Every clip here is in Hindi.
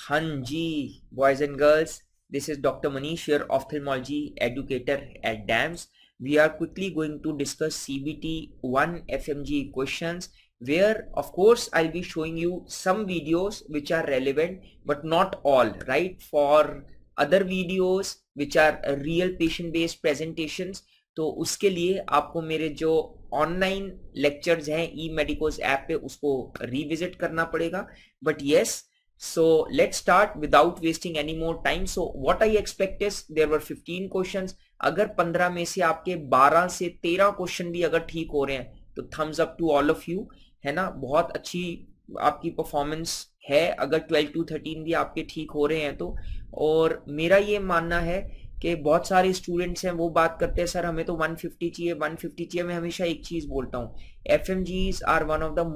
Hanji, boys and girls, this is Dr. Manish, your ophthalmology educator at DAMS. We are quickly going to discuss CBT 1 FMG questions, where of course I'll be showing you some videos which are relevant but not all, right? For other videos which are real patient based presentations, तो उसके लिए आपको मेरे जो ऑनलाइन लेक्चर्स हैं ई मेडिकोस ऐप पे उसको रिविजिट करना पड़ेगा. But yes, so let's start without wasting any more time. So what I expect is there were 15 questions. अगर 15 में से आपके 12 से 13 क्वेश्चन भी अगर ठीक हो रहे हैं तो thumbs up to all of you, है ना. बहुत अच्छी आपकी परफॉर्मेंस है अगर 12 to 13 भी आपके ठीक हो रहे हैं तो. और मेरा ये मानना है कि बहुत सारे स्टूडेंट्स हैं वो बात करते हैं सर हमें तो 150 चाहिए 150 चाहिए. मैं हमेशा एक चीज बोलता हूँ, FMGs are one of the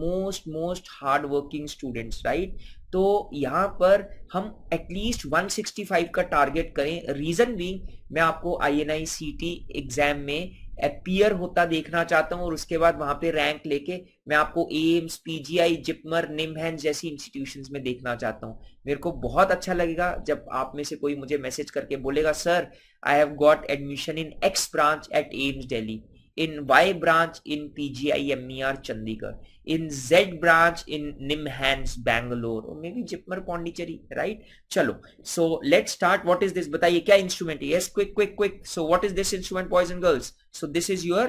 most hard working students, right. तो यहाँ पर हम एटलीस्ट 165 का टारगेट करें. रीजन भी मैं आपको INI CT एग्जाम में अपीयर होता देखना चाहता हूँ और उसके बाद वहां पे रैंक लेके मैं आपको एम्स, PGI, जिपमर, निमहैंस जैसी इंस्टीट्यूशंस में देखना चाहता हूँ. मेरे को बहुत अच्छा लगेगा जब आप में से कोई मुझे मैसेज करके बोलेगा sir I have got admission in X branch at AIIMS Delhi, in Y branch in PGI MER Chandigarh, in Z branch in NIMHANS Bangalore, or maybe Jipmer Pondicherry, right? Chalo, so let's start. What is this? बताइए क्या इंस्ट्रूमेंट है? Yes, quick. So what is this instrument, boys and girls? So this is your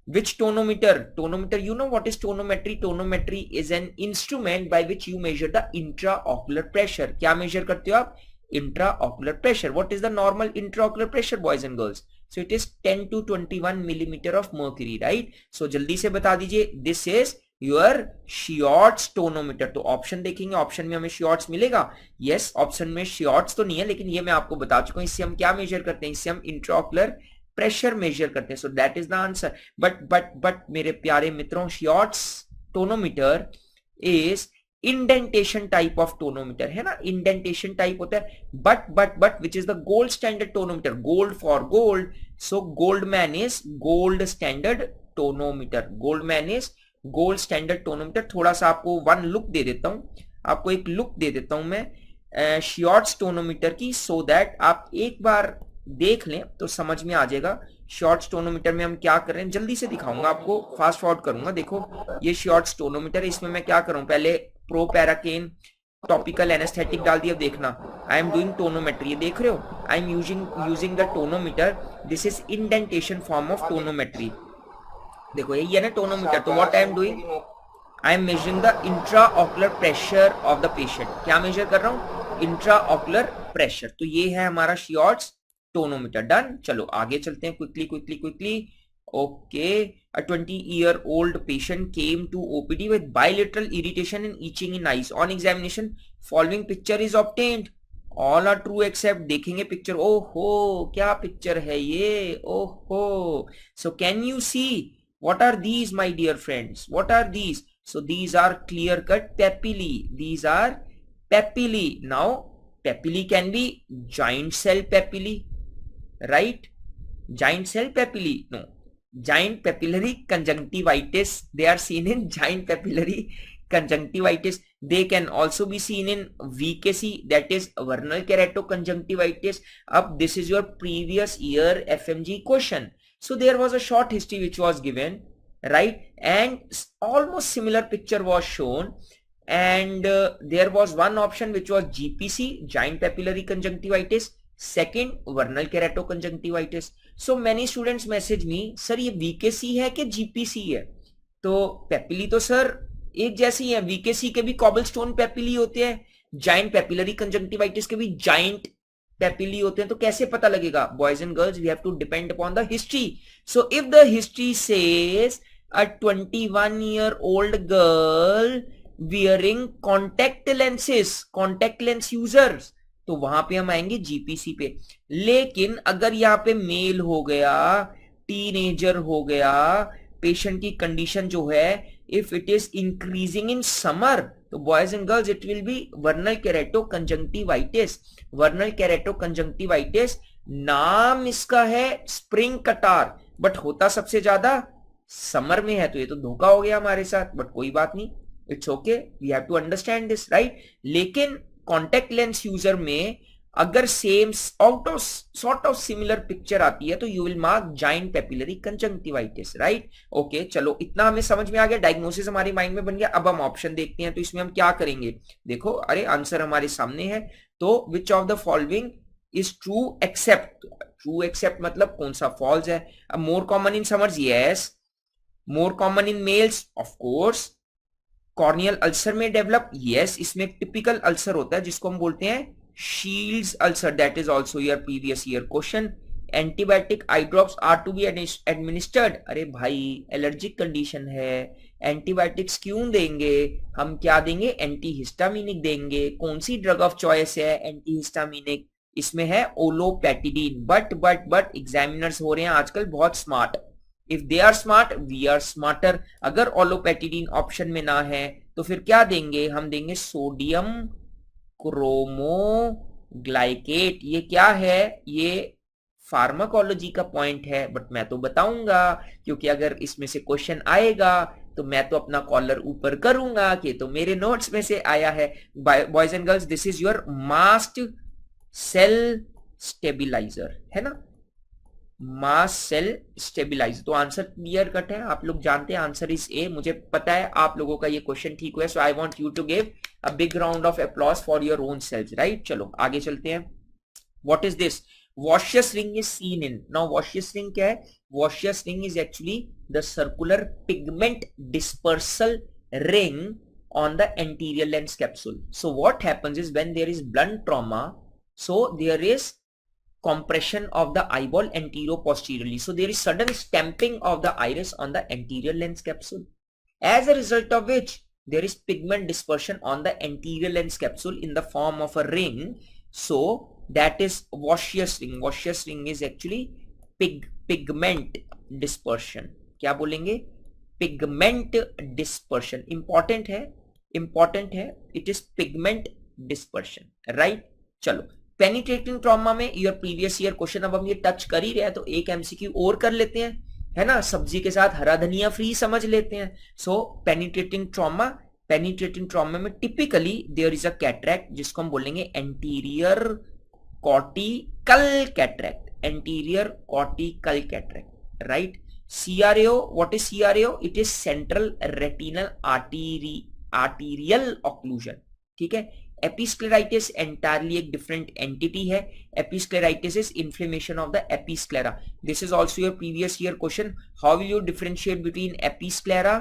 which tonometer? Tonometer, you know what is tonometry? Tonometry is an instrument by which you measure the intraocular pressure. क्या measure करते हो आप? Intraocular pressure. What is the normal intraocular pressure, boys and girls? So it is 10 to 21 millimeter of mercury, right? So जल्दी से बता दीजिए. This is your Schiot's tonometer. तो ऑप्शन देखेंगे, ऑप्शन में हमें Schiot's मिलेगा. यस, ऑप्शन में Schiot's तो नहीं है, लेकिन ये मैं आपको बता चुका हूँ. इससे हम क्या मेजर करते हैं? इससे हम इंट्राओकुलर प्रेशर मेजर करते हैं. सो that is the answer. But मेरे प्यारे मित्रों, Schiot's tonometer is indentation type of tonometer, है ना. इंडेंटेशन टाइप होता है. But which is the gold standard tonometer? Gold for gold. So Goldman is gold standard tonometer. Goldman is gold standard tonometer. थोड़ा सा आपको वन लुक दे देता हूं, आपको एक लुक दे देता हूं मैं Schiot's टोनोमीटर की, सो दैट आप एक बार देख लें तो समझ में आ जाएगा. Schiot's टोनोमीटर में हम क्या कर रहे हैं जल्दी से दिखाऊंगा आपको, फास्ट फॉरवर्ड करूंगा. देखो ये Schiot's टोनोमीटर है. इसमें मैं क्या करूं, पहले प्रोपैराकेन टॉपिकल एनेस्थेटिक डाल दिया. देखना, आई एम डूइंग टोनोमेट्री. ये देख रहे हो, I am using the tonometer. This is indentation form of tonometry. देखो ये है ना टोनोमीटर. तो what I am doing, I am measuring the intraocular pressure of the patient. क्या मेजर कर रहा हूं? Intraocular pressure. तो ये है हमारा Schiot's टोनोमीटर. डन. चलो आगे चलते हैं quickly. Okay, a 20-year-old patient came to OPD with bilateral irritation and itching in eyes. On examination, following picture is obtained. All are true except देखेंगे पिक्चर. ओहो, क्या पिक्चर है ये? ओहो. So can you see what are these, my dear friends? What are these? So these are clear-cut papillae. These are papillae. Now papillae can be giant cell papillae, right? Giant cell papillae? No. Giant papillary conjunctivitis. They are seen in giant papillary conjunctivitis. They can also be seen in VKC, that is vernal keratoconjunctivitis. Up, this is your previous year FMG question. So there was a short history which was given, right? And almost similar picture was shown. And there was one option which was GPC, giant papillary conjunctivitis. Second, vernal keratoconjunctivitis. So many students message me, sir ये VKC है कि GPC है? तो पेपिली तो सर एक जैसी है. VKC के भी कॉबलस्टोन पेपिली होते हैं, जाइंट पेपिलरी कंजंक्टिवाइटिस के भी जाइंट पेपिली होते हैं. तो कैसे पता लगेगा? Boys and girls, we have to depend upon the history. So if the history says a 21-year-old girl wearing contact lenses, contact lens users, तो वहां पे हम आएंगे GPC पे. लेकिन अगर यहाँ पे मेल हो गया, टीनेजर हो गया, पेशेंट की कंडीशन जो है if it is increasing in summer, तो boys and girls it will be vernal keratoconjunctivitis. Vernal keratoconjunctivitis नाम इसका है स्प्रिंग कटार, बट होता सबसे ज्यादा समर में है. तो ये तो धोखा हो गया हमारे साथ, बट कोई बात नहीं, it's okay, we have to understand this, right. लेकिन कॉन्टेक्ट लेंस यूजर में अगर same sort of similar picture आती है तो you will mark giant papillary conjunctivitis, right. Okay, चलो इतना हमें समझ में आ गया, डायग्नोसिस हमारे माइंड में बन गया। अब हम ऑप्शन देखते हैं, तो इसमें हम क्या करेंगे, देखो, अरे आंसर हमारे सामने है। तो which of the following is true except मतलब कौन सा फॉल्स है। अब more common in summers, yes. More common in males, of course. Corneal ulcer में डेवलप, यस, इसमें एक टिपिकल अल्सर होता है जिसको हम बोलते हैं shields ulcer, that is also your previous year question. Antibiotic eye drops are to be administered, अरे भाई एलर्जिक कंडीशन है, एंटीबायोटिक्स क्यों देंगे, हम क्या देंगे, एंटीहिस्टामिनिक देंगे। कौन सी ड्रग ऑफ चॉइस है एंटीहिस्टामिनिक, इसमें है ओलोपेटिडीन। बट एग्जामिनर्स हो रहे हैं आजकल बहुत smart, if they are smart we are smarter. अगर ओलोपेटिडीन ऑप्शन में ना है तो फिर क्या देंगे, हम देंगे सोडियम क्रोमोग्लाइकेट। ये क्या है, ये फार्माकोलॉजी का पॉइंट है, बट मैं तो बताऊंगा क्योंकि अगर इसमें से क्वेश्चन आएगा तो मैं तो अपना कॉलर ऊपर करूंगा कि तो मेरे नोट्स में से आया है। Boys and girls, this is your mast cell stabiliser, है ना, मास सेल स्टेबिलाइज। तो आंसर क्लियर कट है, आप लोग जानते हैं आंसर इज ए। मुझे पता है आप लोगों का ये क्वेश्चन ठीक हुआ है, so I want you to give a big round of applause for your own self, right. चलो आगे चलते हैं। What is this, Vossius ring is seen in. Now Vossius ring क्या है, Vossius ring is actually the circular pigment dispersal ring on the anterior lens capsule. So what happens is when there is blunt trauma, so there is compression of the eyeball anterior-posteriorly. So there is sudden stamping of the iris on the anterior lens capsule, as a result of which there is pigment dispersion on the anterior lens capsule in the form of a ring. So that is Vossius ring. Vossius ring is actually pigment dispersion. क्या बोलेंगे, pigment dispersion. important है, it is pigment dispersion, right। चलो पेनिट्रेटिंग ट्रॉमा में योर प्रीवियस ईयर क्वेश्चन, अब हम ये टच कर ही रहे हैं तो एक एमसीक्यू और कर लेते हैं, है ना, सब्जी के साथ हरा धनिया फ्री समझ लेते हैं। सो पेनिट्रेटिंग ट्रॉमा में typically there is a cataract जिसको हम बोलेंगे anterior cortical cataract, right. CRAO, what is CRAO? It is central retinal arterial occlusion, ठीक है। एपिस्क्लेराइटिस एंटायरली एक डिफरेंट एंटिटी है। Episcleritis is inflammation of the episclera. This is also your previous year question, how will you differentiate between episclera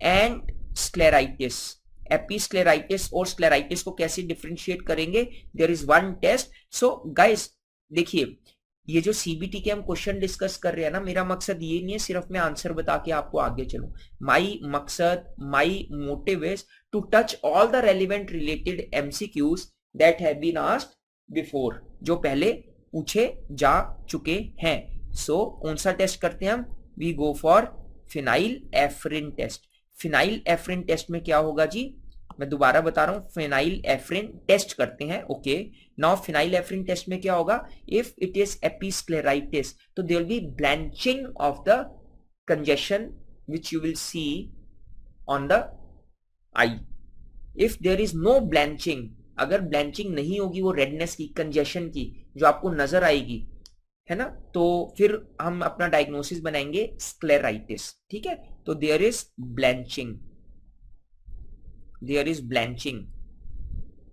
and scleritis. Episcleritis और स्क्लेराइटिस को कैसे डिफरेंशिएट करेंगे, there is one test. So guys देखिए, ये जो सीबीटी के हम क्वेश्चन डिस्कस कर रहे हैं ना, मेरा मकसद ये नहीं है सिर्फ मैं आंसर बता के आपको आगे चलूं। My motive is to touch all the relevant related MCQs that have been asked before, जो पहले पूछे जा चुके हैं। सो कौन सा टेस्ट करते हैं हम, we go for phenylephrine test. Phenylephrine test में क्या होगा जी, मैं दोबारा बता रहा हूं, फिनाइल एफ्रिन टेस्ट करते हैं। Okay, now phenylephrine test में क्या होगा, इफ इट इज एपिस्क्लेराइटिस तो there will be blanching of the congestion which you will see on the eye. If there is no blanching, अगर ब्लैंचिंग नहीं होगी वो रेडनेस की, कंजेशन की जो आपको नजर आएगी, है ना, तो फिर हम अपना डायग्नोसिस बनाएंगे स्क्लेराइटिस, ठीक है। तो देयर इज ब्लैंचिंग,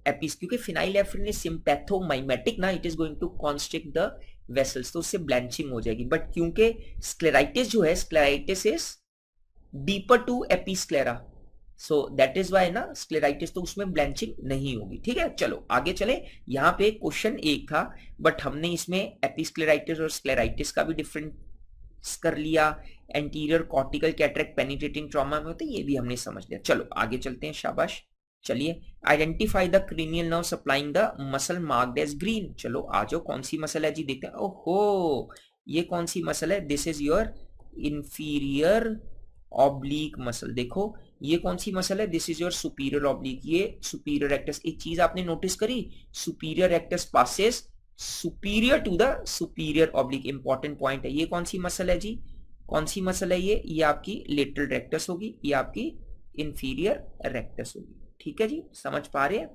क्योंकि फिनाइल एफ्रिन इज सिम्पैथोमाइमेटिक ना, it is going to constrict the vessels, तो उससे ब्लैंचिंग हो जाएगी। बट क्योंकि स्क्लेराइटिस जो है, scleritis is deeper to episclera, so that is why ना स्क्लेराइटिस, तो उसमें ब्लैंचिंग नहीं होगी, ठीक है। चलो आगे चले, यहाँ पे क्वेश्चन एक था बट हमने इसमें एपिस्क्लेराइटिस और स्क्लेराइटिस का भी डिफरेंस कर लिया। Anterior cortical cataract penetrating trauma में होते, ये भी हमने समझ लिया। चलो आगे चलते हैं, शाबाश। चलिए, identify the cranial nerve supplying the muscle marked as green. चलो आ जाओ, कौन सी मसल है जी, देखते हैं। ओहो, ये कौन सी मसल है, this is your inferior oblique muscle. देखो ये कौन सी मसल है, this is your superior oblique, ये सुपीरियर रेक्टस। एक चीज आपने नोटिस करी, superior rectus passes superior to the superior oblique, important point है। ये कौन सी मसल है जी, कौन सी मसल है ये आपकी लेटरल रेक्टस होगी, ये आपकी इंफीरियर रेक्टस होगी, ठीक है जी, समझ पा रहे हैं।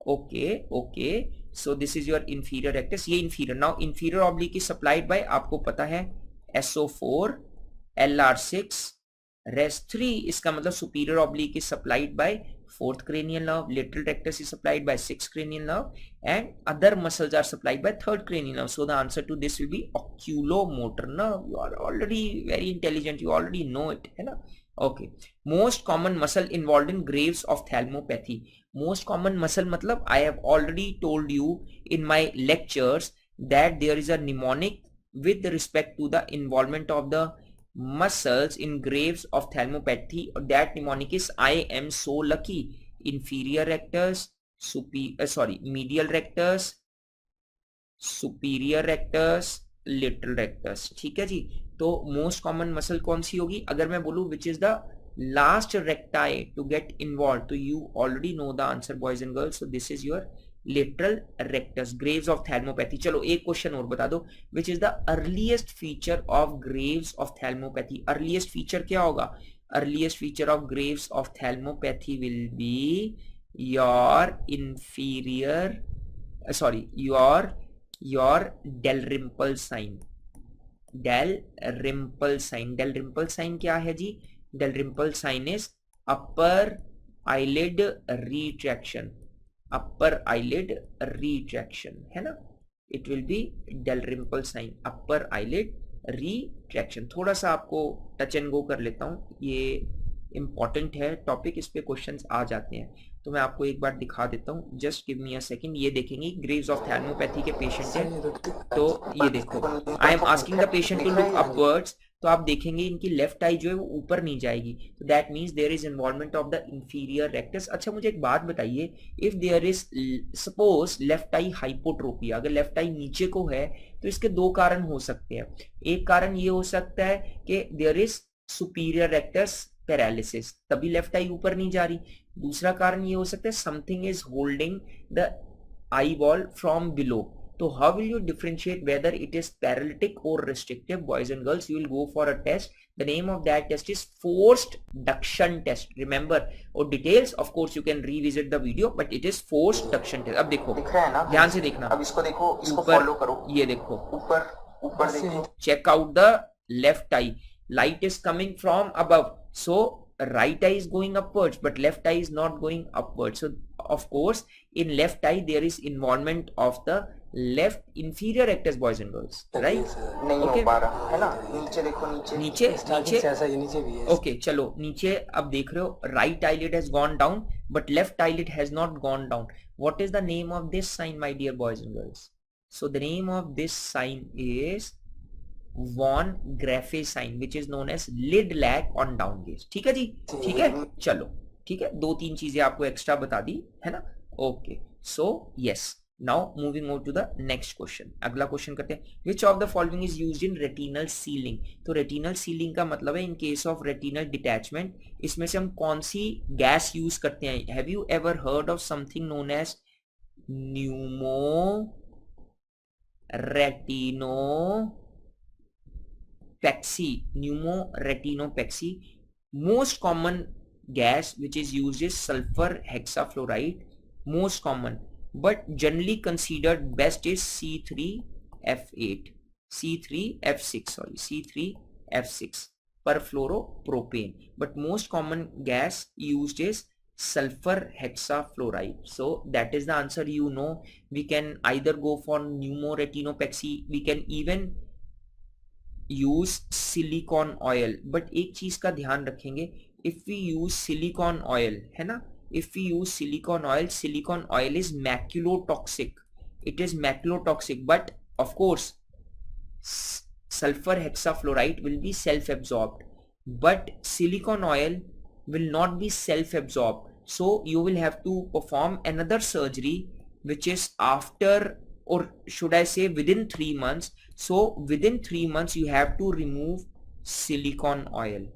Okay so this is your inferior rectus, ये inferior. Now inferior oblique is supplied by, आपको पता है, SO4 LR6 RES3. इसका मतलब superior oblique is supplied by fourth cranial nerve, lateral rectus is supplied by sixth cranial nerve, and other muscles are supplied by third cranial nerve. So the answer to this will be oculomotor nerve. You are already very intelligent, you already know it, है ना? Okay. Most common muscle involved in Graves' ophthalmopathy. Most common muscle मतलब I have already told you in my lectures that there is a mnemonic with respect to the involvement of the muscles in Graves' ophthalmopathy. That mnemonic is I am so lucky. Inferior rectus, medial rectus, superior rectus, lateral rectus. ठीक है जी. तो मोस्ट कॉमन मसल कौन सी होगी? अगर मैं बोलूं which is the last recti to get involve, तो you already know the answer boys and girls. So this is your lateral rectus, Graves ophthalmopathy. चलो एक क्वेश्चन और बता दो, which is the earliest feature of Graves ophthalmopathy. Earliest feature क्या होगा? Earliest feature of Graves ophthalmopathy will be your inferior, your Dalrymple sign. Dalrymple sign. Dalrymple sign क्या है जी? Dalrymple sign is upper eyelid retraction. Upper eyelid retraction है ना. It will be Dalrymple sign, upper eyelid retraction. थोड़ा सा आपको टच एंड गो कर लेता हूं, ये इंपॉर्टेंट है टॉपिक, इस पे क्वेश्चंस आ जाते हैं, तो मैं आपको एक बार दिखा देता हूँ. Just give me a second. ये देखेंगे ग्रेव्स ऑफ थैल्मोपैथी के पेशेंट हैं, तो ये देखो, I am asking the patient to look upwards. तो आप देखेंगे इनकी लेफ्ट आई जो है वो ऊपर नहीं जाएगी, तो that means there is involvement of the inferior rectus. अच्छा मुझे एक बात बताइए, if there is suppose left eye hypotropia, अगर लेफ्ट आई नीचे को है तो इसके दो कारण हो सकते हैं. एक कारण ये हो सकता है कि there is superior rectus paralysis, तभी लेफ्ट आई ऊपर नहीं जा रही. दूसरा कारण ये हो सकता है something is holding the eyeball from below. तो how will you differentiate whether it is paralytic और restrictive? Boys and girls, you will go for a test. The name of that test is forced duction test. Remember, और details of course you can revisit the video, but it is forced duction test. अब देखो, दिख रहा है ना, ध्यान से देखना. अब इसको देखो, इसको फॉलो करो. ये देखो, ऊपर ऊपर देखो. Check out the left eye. Light is coming from above, so right eye is going upwards, but left eye is not going upwards. So of course in left eye there is involvement of the left inferior rectus, boys and girls, right? नहीं हो पा रहा है ना. नीचे देखो, नीचे नीचे भी है. ओके चलो नीचे अब देख रहे हो, right eyelid has gone down but left eyelid has not gone down. What is the name of this sign, my dear boys and girls? So the name of this sign is Von Graafe sign, which is known as lid lag on down gaze. ठीक है जी, ठीक है. चलो ठीक है, दो तीन चीजें आपको एक्स्ट्रा बता दी है ना. Okay so yes, now moving on to the next question. अगला क्वेश्चन करते हैं. Which of the following is used in retinal sealing? तो रेटिनल सीलिंग का मतलब है in case of retinal detachment, इसमें से हम कौन सी गैस यूज करते हैं? Have you ever heard of something known as pneumoretinopexy Pexi, pneumoretinopexy. Most common gas which is used is sulfur hexafluoride, most common, but generally considered best is C3F8, C3F6, C3F6 perfluoropropane, but most common gas used is sulfur hexafluoride. So that is the answer. You know, we can either go for pneumoretinopexy, we can even use silicone oil. But एक चीज का ध्यान रखेंगे, if we use silicone oil है ना, if we use silicone oil is maculotoxic. It is maculotoxic, but of course sulfur hexafluoride will be self absorbed, but silicon oil will not be self absorbed. So you will have to perform another surgery which is after, or should I say within 3 months. So within 3 months you have to remove silicon oil.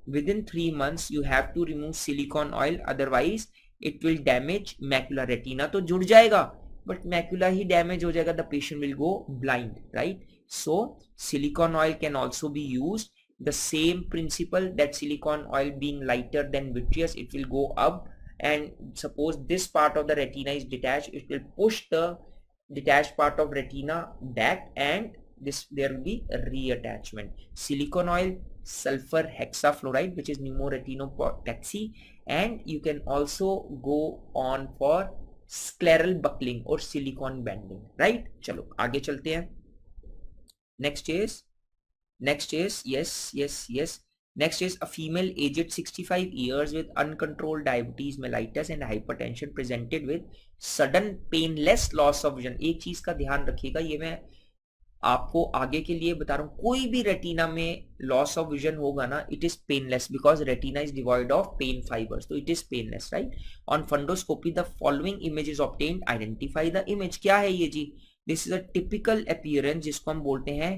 Within 3 months you have to remove silicon oil, otherwise it will damage macula. retina तो जुड़ जाएगा, but macula ही damage हो जाएगा, the patient will go blind, right? So silicon oil can also be used. The same principle, that silicon oil being lighter than vitreous, it will go up and suppose this part of the retina is detached, it will push the detached part of retina back, and there will be a reattachment. Silicone oil, sulfur hexafluoride, which is pneumoretinopaxy, and you can also go on for scleral buckling or silicone bending, right? चलो आगे चलते हैं. Next is Next is a female aged 65 years with uncontrolled diabetes mellitus and hypertension presented with sudden painless loss of vision. एक चीज का ध्यान रखिएगा, ये मैं आपको आगे के लिए बता रहा हूं, कोई भी रेटिना में लॉस ऑफ विजन होगा ना, it is painless because retina is devoid of pain fibres, तो it is painless, right? On fundoscopy the following image is obtained, identify the image. क्या है ये जी? This is a typical appearance जिसको हम बोलते हैं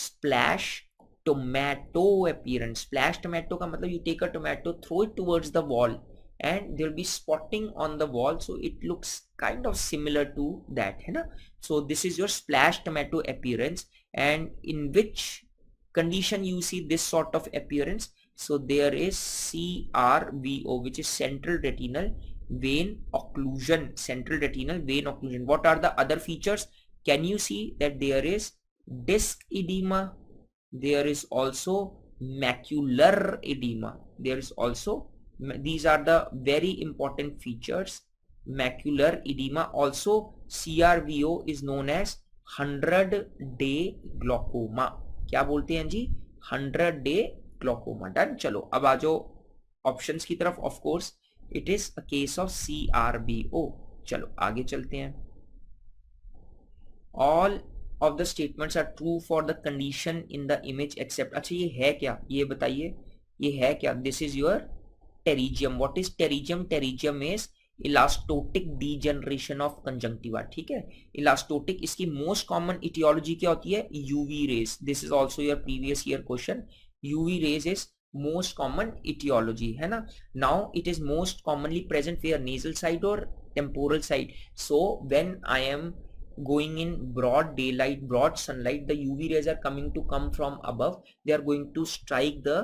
splash tomato appearance. Splash tomato का मतलब you take a tomato, throw it towards the wall and there will be spotting on the wall, so it looks kind of similar to that, है ना? So this is your splash tomato appearance, and in which condition you see this sort of appearance? So there is CRVO, which is central retinal vein occlusion. Central retinal vein occlusion. What are the other features? Can you see that there is disc edema? There is also macular edema. There is also, these are the very important features. Macular edema. Also CRVO is known as 100-day glaucoma. क्या बोलते हैं जी? 100-day glaucoma. डन. चलो अब आ जाओ ऑप्शंस की तरफ. Of course it is a case of CRVO. चलो आगे चलते हैं. All of the statements are true for the condition in the image except. अच्छा ये है क्या? ये बताइए ये है क्या? This is your pterygium. What is pterygium? Pterygium is elastotic degeneration of conjunctiva. ठीक है, elastotic. इसकी most common etiology क्या होती है? UV rays. This is also your previous year question. UV rays is most common etiology, है ना? Now it is most commonly present where nasal side or temporal side. So when I am going in broad daylight, broad sunlight, the UV rays are come from above. They are going to strike the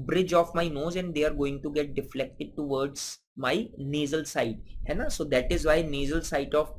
bridge of my nose and they are going to get deflected towards my nasal side, है ना? So that is why nasal side of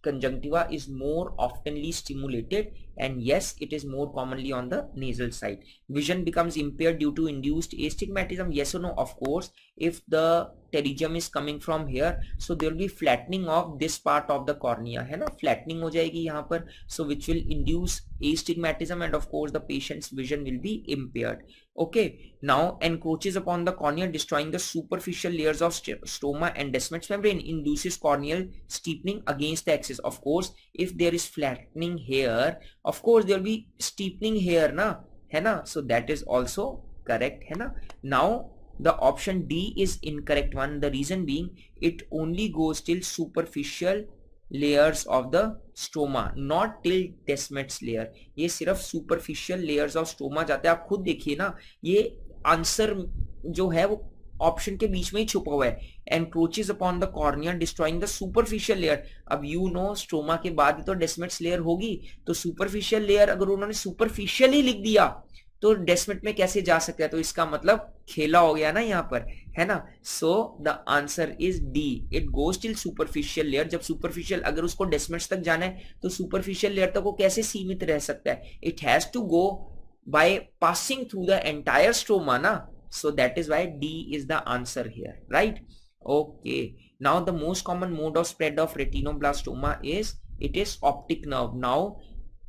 conjunctiva is more oftenly stimulated, and yes, it is more commonly on the nasal side. Vision becomes impaired due to induced astigmatism. Yes or no? Of course. If the pterygium is coming from here, so there will be flattening of this part of the cornea, है ना? Flattening हो जाएगी यहाँ पर, so which will induce astigmatism, and of course the patient's vision will be impaired. Okay, now encroaches upon the cornea, destroying the superficial layers of stroma and Descemet's membrane, induces corneal steepening against the axis. Of course, if there is flattening here, of course there will be steepening here, na, है ना? So that is also correct, है ना? Now the option D is incorrect one. The reason being, it only goes till superficial layers of the stroma, not till Descemet's layer. ये सिर्फ superficial layers of stroma जाते हैं. आप खुद देखिए ना, ये आंसर जो है वो ऑप्शन के बीच में ही छुपा हुआ है. encroaches upon the cornea, destroying the superficial layer. अब you know stroma के बाद ही तो Descemet's layer होगी, तो superficial layer अगर उन्होंने superficial ही लिख दिया तो Descemet में कैसे जा सकता है? तो इसका मतलब खेला हो गया ना यहाँ पर, है ना? So the answer is D. It goes till superficial layer. जब सुपरफिशियल, अगर उसको Descemet's तक जाना है तो सुपरफिशियल लेयर तक वो कैसे सीमित रह सकता है? It has to go by passing through the entire stroma ना. So that is why D is the answer here, right? Okay, now the most common mode of spread of retinoblastoma is, it is optic nerve. Now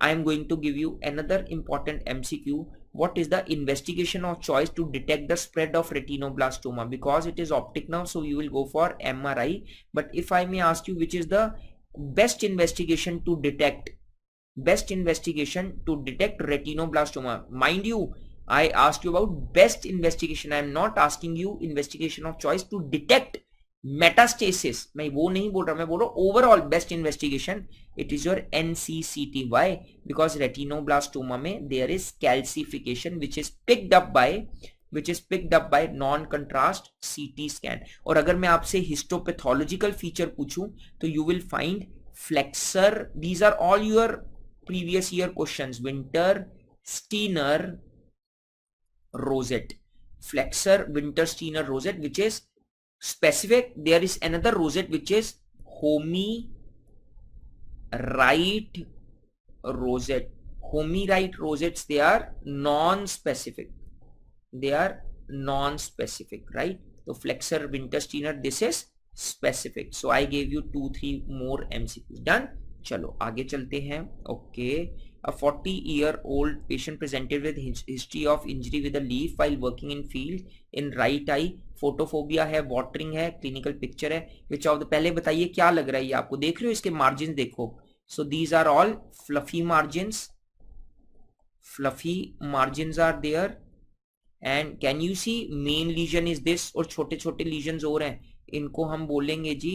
I am going to give you another important MCQ. What is the investigation of choice to detect the spread of retinoblastoma? Because it is optic nerve, so you will go for MRI. But if I may ask you, which is the best investigation to detect retinoblastoma? Mind you, I asked you about best investigation. I am not asking you investigation of choice to detect metastasis. मैं वो नहीं बोल रहा, मैं बोल रहा हूँ overall best investigation. It is your NCCT. Why? Because retinoblastoma में there is calcification which is picked up by non contrast CT scan. और अगर मैं आपसे हिस्टोपैथोलॉजिकल फीचर पूछूं तो you will find Flexner. These are all your previous year questions. Wintersteiner rosette, Flexner Wintersteiner rosette, which is specific, there is another rosette which is Homi-right rosette. Homi-right rosettes, they are non-specific. They are non-specific, right? So flexor wintersteiner, this is specific. So I gave you 2-3 more MCQs. Done. चलो आगे चलते हैं. Okay. A 40-year-old patient presented with history of injury with a leaf while working in field in right eye. Photophobia है, वाटरिंग है, क्लिनिकल पिक्चर है. विच ऑफ द, पहले बताइए क्या लग रहा है ये आपको. देख रहे हो इसके मार्जिन देखो. So these are all fluffy margins. Fluffy margins are there. And can you see main lesion is this. और छोटे छोटे लीजन्स हो रहे हैं, इनको हम बोलेंगे जी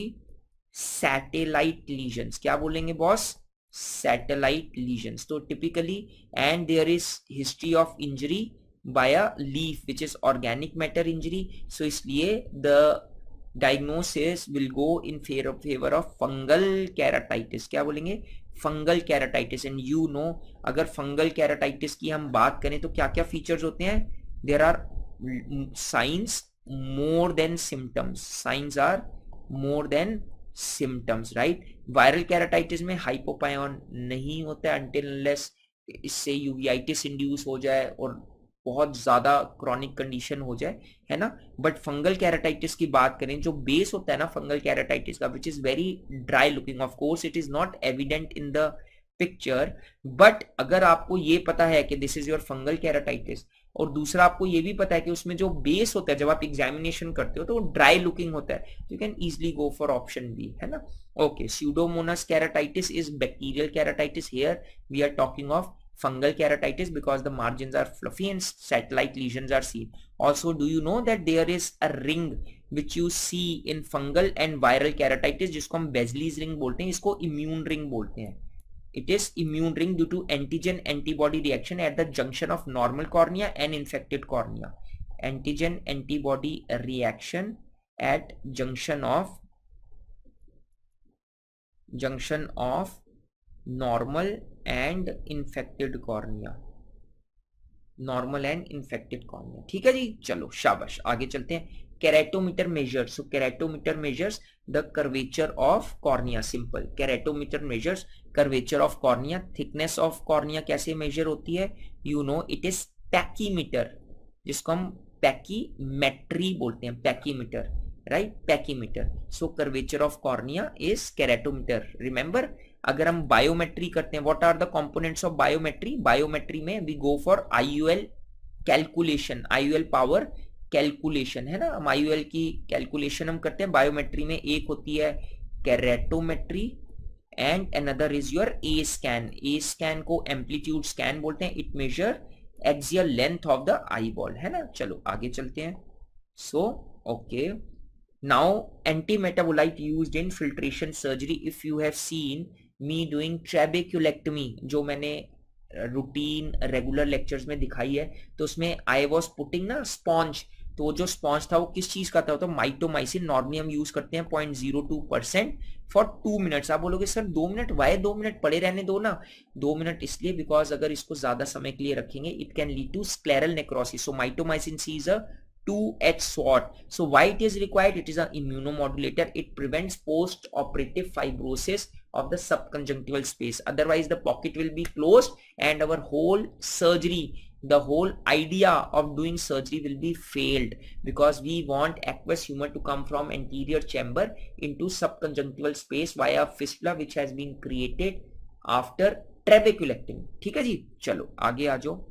सैटेलाइट लीजन्स. क्या बोलेंगे बॉस? Satellite lesions. तो typically, and there is history of injury by a leaf which is organic matter injury. So इसलिए the diagnosis will go in favour of fungal keratitis. क्या बोलेंगे? Fungal keratitis. And you know, अगर फंगल कैराटाइटिस की हम बात करें तो क्या क्या फीचर्स होते हैं? There are signs more than symptoms. Signs are more than symptoms, right? Viral keratitis में हाइपोपायन नहीं होता है until unless इससे यूवियाइटिस इंड्यूस हो जाए और बहुत ज्यादा क्रॉनिक कंडीशन हो जाए, है ना. बट फंगल कैराटाइटिस की बात करें, जो बेस होता है ना फंगल कैराटाइटिस का, which is very dry looking. Of course it is not evident in the picture, but अगर आपको ये पता है कि this is your fungal keratitis, और दूसरा आपको ये भी पता है कि उसमें जो बेस होता है जब आप एग्जामिनेशन करते हो तो वो ड्राई लुकिंग होता है, you can easily go for option B, है ना. Okay, pseudomonas keratitis is bacterial keratitis. Here we are talking of fungal keratitis because the margins are fluffy and satellite lesions are seen. Also, do you know that there is a ring which you see in fungal and viral keratitis जिसको हम Besley's ring बोलते हैं, इसको immune ring बोलते हैं. It is immune ring due to antigen antibody reaction at the junction of normal cornea and infected cornea. Antigen antibody reaction at junction of normal and infected cornea. Normal and infected cornea. ठीक है जी, चलो शाबाश, आगे चलते हैं. Keratometer measures. So keratometer measures the curvature of cornea. Simple, keratometer measures curvature of cornea. Thickness of cornea कैसे मेजर होती है? You know, it is pachymeter, जिसको हम पैकीमेट्री बोलते हैं. Pachymeter, right, pachymeter. So curvature of cornea is keratometer. Remember, अगर हम बायोमेट्री करते हैं, what are the components of biometry? Biometry में we go for IOL calculation, IOL power calculation, है ना. हम आईयूएल की कैलकुलेशन हम करते हैं बायोमेट्री में. एक होती है keratometry and another is your A scan. A scan को एम्पलीट्यूड स्कैन बोलते हैं. It measure axial length of the eyeball, है ना. चलो आगे चलते हैं. So okay, now anti metabolite used in filtration surgery. If you have seen me doing trabeculectomy, जो मैंने रूटीन रेगुलर लेक्चर्स में दिखाई है, तो उसमें आई वॉज पुटिंग ना स्पॉन्ज. तो जो स्पॉन्ज था वो किस चीज का था? तो माइटोमाइसिन. नॉर्मली हम यूज करते हैं 0.02% फॉर 2 मिनट्स. आप बोलोगे सर 2 मिनट, वाई 2 मिनट? पड़े रहने दो ना. 2 मिनट इसलिए बिकॉज अगर इसको ज्यादा समय के लिए रखेंगे it can lead to scleral necrosis. So mitomycin C is a 2H SWOT. So why it is required? It is an immunomodulator. It prevents post-operative fibrosis of the subconjunctival space. Otherwise, the pocket will be closed and our whole surgery, the whole idea of doing surgery will be failed, because we want aqueous humor to come from anterior chamber into subconjunctival space via fistula which has been created after trabeculectomy. ठीक है जी, चलो आगे आ जाओ.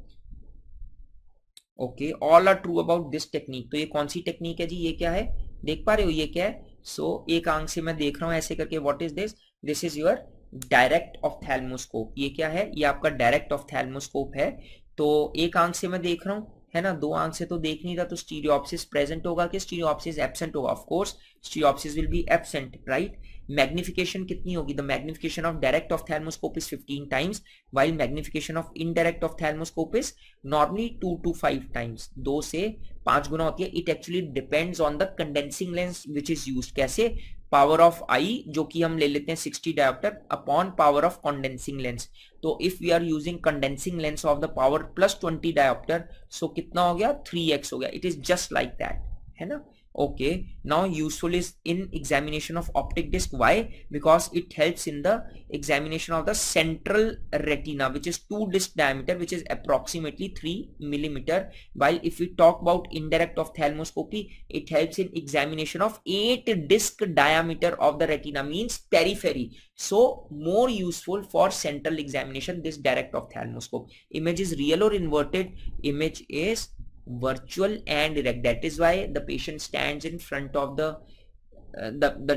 Okay, all are true about this technique. तो ये कौन सी टेक्निक है जी? ये क्या है, देख पा रहे हो ये क्या है? सो एक आंख से मैं देख रहा हूं ऐसे करके. What is this? This is your direct ophthalmoscope. ये क्या है? ये आपका डायरेक्ट ऑफ्थैल्मोस्कोप है. तो एक आंख से मैं देख रहा हूं, है ना. 2 आंख से तो देख नहीं रहा, तो स्टीरियोप्सिस प्रेजेंट होगा कि स्टीरियोप्सिस एब्सेंट होगा? Of course stereopsis will be absent, right. Magnification कितनी होगी? The magnification of direct ophthalmoscope is 15 times, while magnification of indirect ophthalmoscope is normally 2 to 5 times. 2 से 5 गुना होती है. It actually depends on the condensing lens which is used. कैसे? पावर ऑफ आई, जो कि हम ले लेते हैं 60 dioptre, upon power of condensing lens. तो if we are using condensing lens of the power plus 20 dioptre, so कितना हो गया? 3x हो गया. It is just like that, है ना. Okay, now useful is in examination of optic disc. Why? Because it helps in the examination of the central retina, which is 2 disc diameter, which is approximately 3 millimeter. While if we talk about indirect ophthalmoscopy, it helps in examination of 8 disc diameter of the retina, means periphery. So more useful for central examination, this direct ophthalmoscope. Image is real or inverted? Image is virtual and direct. That is why the patient stands in front of the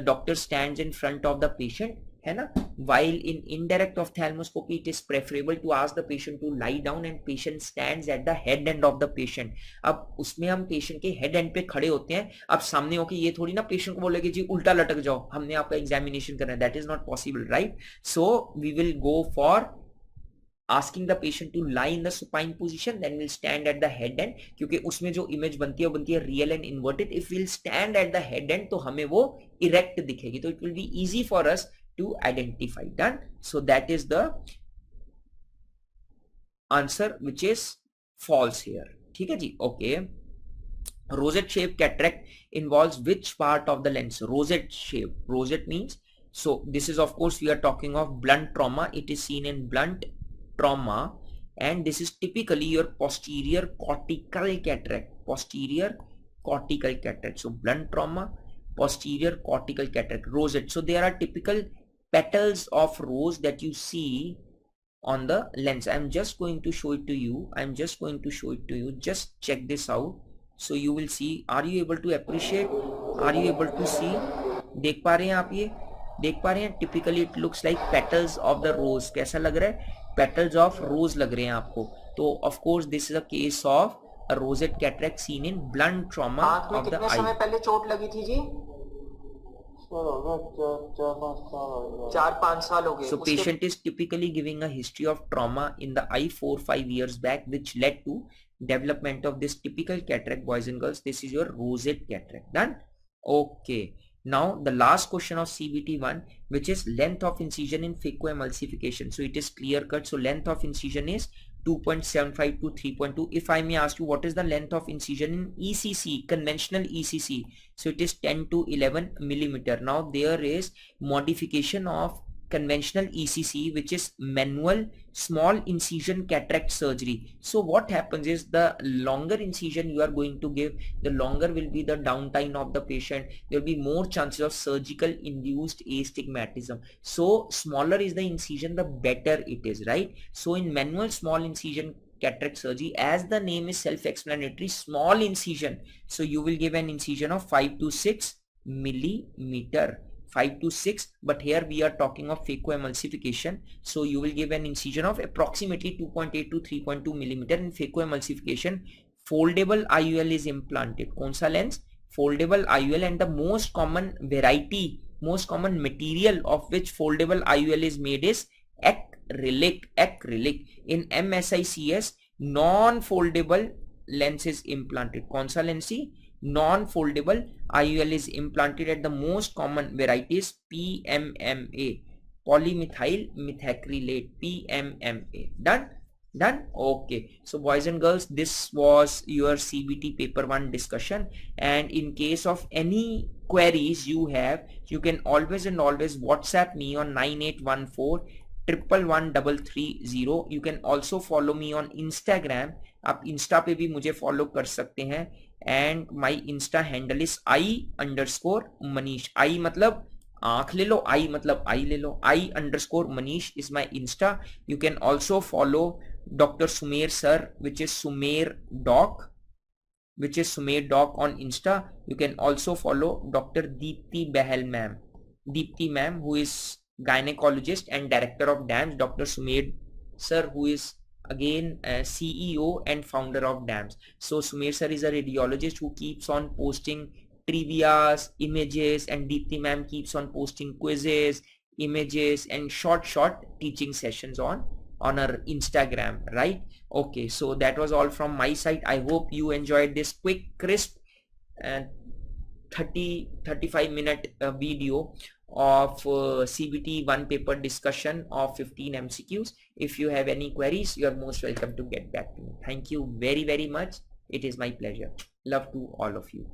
doctor stands in front of the patient, है ना. While in indirect ophthalmoscopy, it is preferable to ask the patient to lie down and patient stands at the head end of the patient. अब उसमें हम patient के head end पे खड़े होते हैं. अब सामने होके ये थोड़ी ना patient को बोलेंगे जी उल्टा लटक जाओ, हमने आपका examination करना है. That is not possible, right? So we will go for asking the patient to lie in the supine position, then we'll stand at the head end, क्योंकि उसमें जो image बनती है वो बनती है real and inverted. If we'll stand at the head end तो हमें वो erect दिखेगी, तो it will be easy for us to identify. Done. So that is the answer which is false here. ठीक है जी. Okay. Rosette shaped cataract involves which part of the lens? Rosette shape. Rosette means, so this is of course we are talking of blunt trauma. It is seen in blunt trauma, and this is typically your posterior cortical cataract. Posterior cortical cataract. So blunt trauma, posterior cortical cataract, rosette. So there are typical petals of rose that you see on the lens. I'm just going to show it to you. Just check this out. So you will see. Are you able to appreciate? Are you able to see? देख पा रहे हैं आप? ये देख पा रहे हैं? Typically it looks like petals of the rose. कैसा लग रहा है? Petals of rose लग रहे हैं आपको. तो of course this is a case of a rosette cataract seen in blunt trauma of the eye. कितने समय पहले चोट लगी थी जी? 4-5 साल हो गए. So patient is typically giving a history of trauma in the eye 4-5 years back, which led to development of this typical cataract. Boys and girls, this is your rosette cataract. Done. Okay. Now the last question of CBT1, which is length of incision in phacoemulsification. So it is clear cut. So length of incision is 2.75 to 3.2. If I may ask you, what is the length of incision in ECC, conventional ECC? So it is 10 to 11 millimeter. Now there is modification of conventional ECC, which is manual small incision cataract surgery. So what happens is, the longer incision you are going to give, the longer will be the downtime of the patient. There will be more chances of surgical induced astigmatism. So smaller is the incision, the better it is, right? So in manual small incision cataract surgery, as the name is self-explanatory, small incision. So you will give an incision of 5 to 6 millimeter. 5 to 6, but here we are talking of phacoemulsification. So you will give an incision of approximately 2.8 to 3.2 millimeter. In phacoemulsification, foldable IUL is implanted. कौन सा lens? Foldable IUL, and the most common variety, most common material of which foldable IUL is made is acrylic. In MSICS, non-foldable lens is implanted. कौन सा lens he? Non-foldable IUL is implanted at the most common varieties PMMA, polymethyl methacrylate, PMMA. Done. Okay. So boys and girls, this was your CBT paper 1 discussion, and in case of any queries you have, you can always WhatsApp me on 9814 111 You can also follow me on Instagram. आप इंस्टा पे भी मुझे फॉलो कर सकते हैं, and my Insta handle is I_Manish. I मतलब आँख ले लो, I मतलब आई ले लो, I_Manish is my Insta. You can also follow Dr. Sumer sir, which is Sumer Doc on Insta. You can also follow Dr. Deepti Bahal ma'am, who is gynecologist and director of DAMS. Dr. Sumer sir, who is again CEO and founder of DAMS. So Sumer sir is a radiologist who keeps on posting trivias, images, and Deepti ma'am keeps on posting quizzes, images, and short teaching sessions on her Instagram, right? Okay, so that was all from my side. I hope you enjoyed this quick, crisp, and 30-35 minute video of CBT 1 paper discussion of 15 MCQs. If you have any queries, you are most welcome to get back to me. Thank you very much. It is my pleasure. Love to all of you.